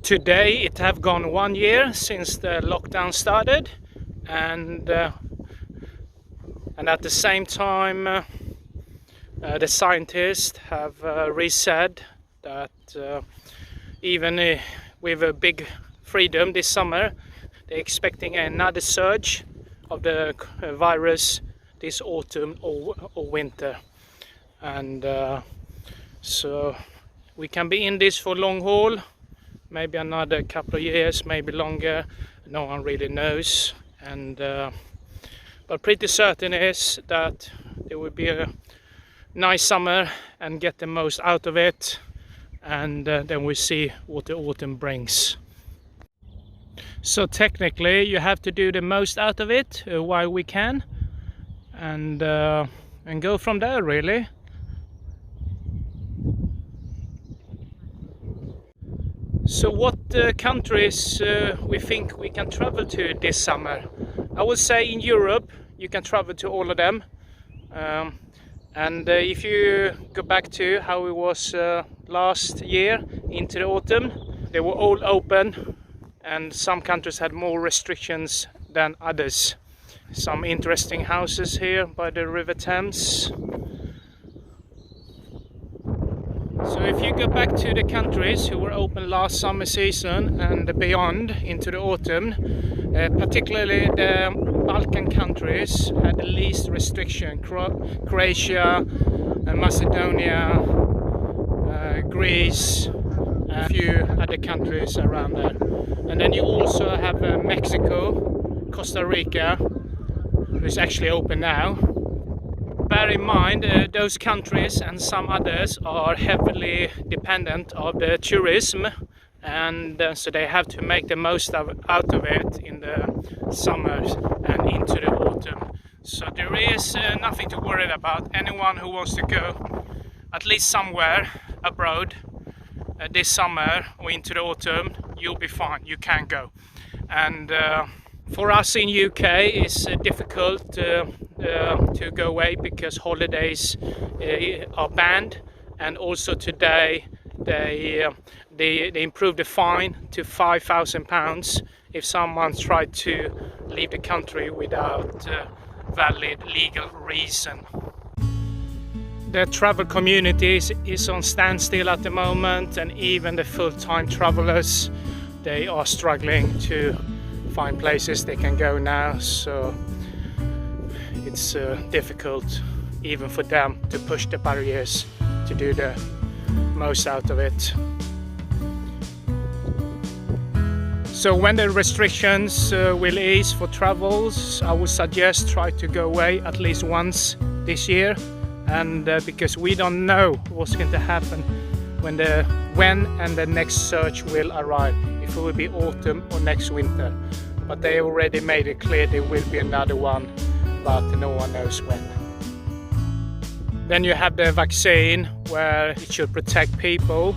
Today it have gone 1 year since the lockdown started, and at the same time the scientists have said that even with a big freedom this summer, they're expecting another surge of the virus this autumn or winter, and so we can be in this for long haul. Maybe another couple of years, maybe longer, no one really knows. And but pretty certain is that there will be a nice summer and get the most out of it, and then we see what the autumn brings. So technically you have to do the most out of it while we can, and go from there really. So what countries we think we can travel to this summer? I would say in Europe you can travel to all of them, and if you go back to how it was last year into the autumn, they were all open, and some countries had more restrictions than others. Some interesting houses here by the River Thames. So if you go back to the countries who were open last summer season and beyond into the autumn, particularly the Balkan countries had the least restriction. Croatia, Macedonia, Greece, and a few other countries around there. And then you also have Mexico, Costa Rica, who's actually open now. Bear in mind, those countries and some others are heavily dependent of the tourism, and so they have to make the most out of it in the summer and into the autumn. So there is nothing to worry about. Anyone who wants to go at least somewhere abroad this summer or into the autumn, you'll be fine, you can go. And for us in UK it's difficult to go away because holidays are banned, and also today they improved the fine to £5,000 if someone tried to leave the country without valid legal reason. The travel community is on standstill at the moment, and even the full-time travelers, they are struggling to find places they can go now, so it's difficult even for them to push the barriers to do the most out of it. So when the restrictions will ease for travels, I would suggest try to go away at least once this year, and because we don't know what's going to happen when and the next surge will arrive, if it will be autumn or next winter. But they already made it clear there will be another one, but no one knows when. Then you have the vaccine, where it should protect people,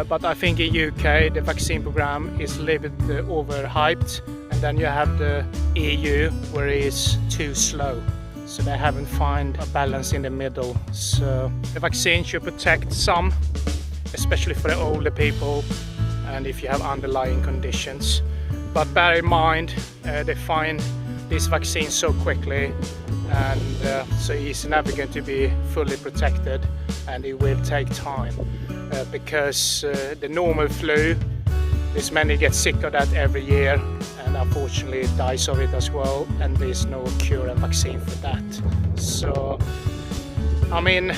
but I think in UK the vaccine program is a little bit overhyped, and then you have the EU where it is too slow, so they haven't found a balance in the middle. So the vaccine should protect some, especially for the older people and if you have underlying conditions. But bear in mind, they find this vaccine so quickly, and so it's never going to be fully protected, and it will take time because the normal flu, there's many get sick of that every year, and unfortunately dies of it as well, and there's no cure and vaccine for that. So I mean,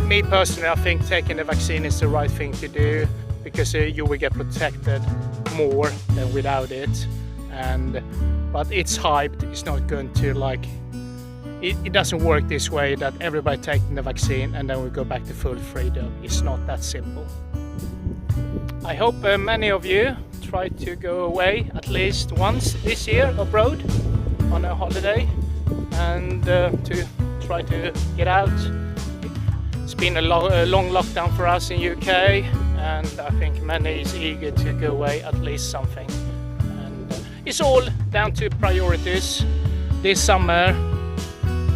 me personally, I think taking the vaccine is the right thing to do, because you will get protected more than without it. But it's hyped. It's not going to it doesn't work this way that everybody taking the vaccine and then we go back to full freedom. It's not that simple. I hope many of you try to go away at least once this year abroad on a holiday, and to try to get out. It's been a long lockdown for us in UK, and I think many is eager to go away at least something. And it's all down to priorities. This summer,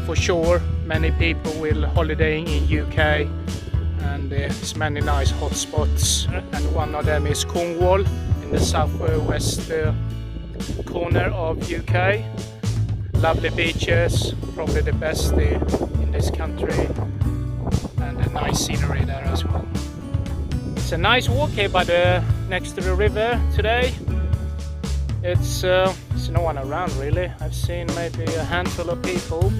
for sure, many people will holidaying in UK and there's many nice hot spots, and one of them is Cornwall in the southwest corner of UK. Lovely beaches, probably the best in this country, and a nice scenery there as well. It's a nice walk here next to the river today. It's no one around really. I've seen maybe a handful of people,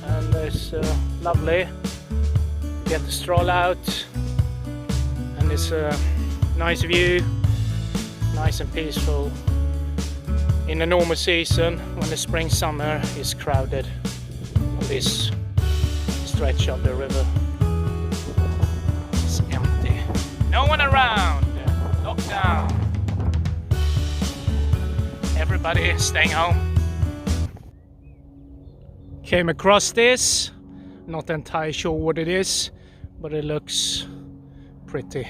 and it's lovely. You get to stroll out, and it's a nice view, nice and peaceful. In the normal season, when the spring summer is crowded on this stretch of the river. It's empty. No one around. Lockdown. Everybody staying home. Came across this. Not entirely sure what it is, but it looks pretty.